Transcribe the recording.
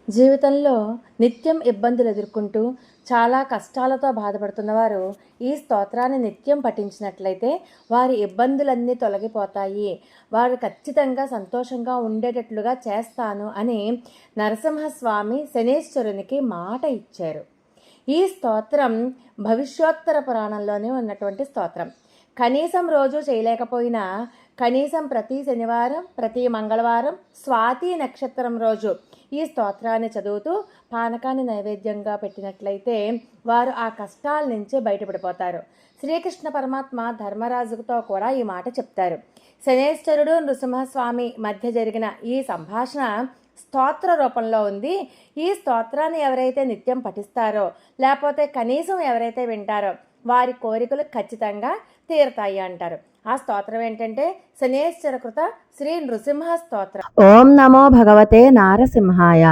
జీవితంలో నిత్యం ఇబ్బందులు ఎదుర్కొంటూ చాలా కష్టాలతో బాధపడుతున్నవారు ఈ స్తోత్రాన్ని నిత్యం పఠించినట్లయితే వారి ఇబ్బందులన్నీ తొలగిపోతాయి. వారు ఖచ్చితంగా సంతోషంగా ఉండేటట్లుగా చేస్తాను అని నరసింహస్వామి శనేశ్వరునికి మాట ఇచ్చారు. ఈ స్తోత్రం భవిష్యోత్తర పురాణంలోనే ఉన్నటువంటి స్తోత్రం. కనీసం రోజు చేయలేకపోయినా కనీసం ప్రతి శనివారం, ప్రతి మంగళవారం, స్వాతి నక్షత్రం రోజు ఈ స్తోత్రాన్ని చదువుతూ పానకాన్ని నైవేద్యంగా పెట్టినట్లయితే వారు ఆ కష్టాల నుంచి బయటపడిపోతారు. శ్రీకృష్ణ పరమాత్మ ధర్మరాజుతో కూడా ఈ మాట చెప్తారు. శనేశ్వరుడు నృసింహస్వామి మధ్య జరిగిన ఈ సంభాషణ స్తోత్ర రూపంలో ఉంది. ఈ స్తోత్రాన్ని ఎవరైతే నిత్యం పఠిస్తారో లేకపోతే కనీసం ఎవరైతే వింటారో వారి కోరికలు ఖచ్చితంగా తీరుతాయి అంటారు. ఆ స్తోత్రం ఏంటంటే శనేశ్వర కృత శ్రీ నృసింహ స్తోత్రం. ఓం నమో భగవతే నారసింహాయ.